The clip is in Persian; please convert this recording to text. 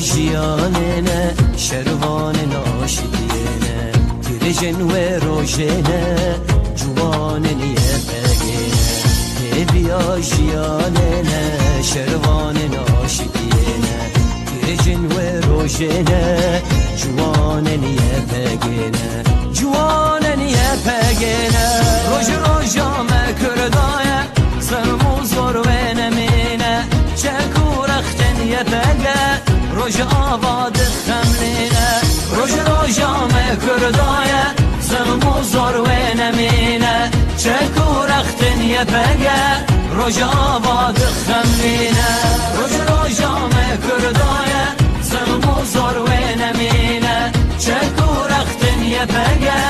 جیانه شروان ناشدینه تیرجن و روشنه جوان نیه بگینه بیا جیانه شروان ناشدینه تیرجن و روشنه جوان نیه بگینه جوان نیه بگینه روش روشا مکردایه سرمو زور و نمینه چکو رختن یه بگه روش آباد خملینه روش روشا مکردایه سرمو زور و نمینه چکو رختن یه بگه روش آباد خملینه روش روشا مکردایه سرمو زور و نمینه چکو رختن یه بگه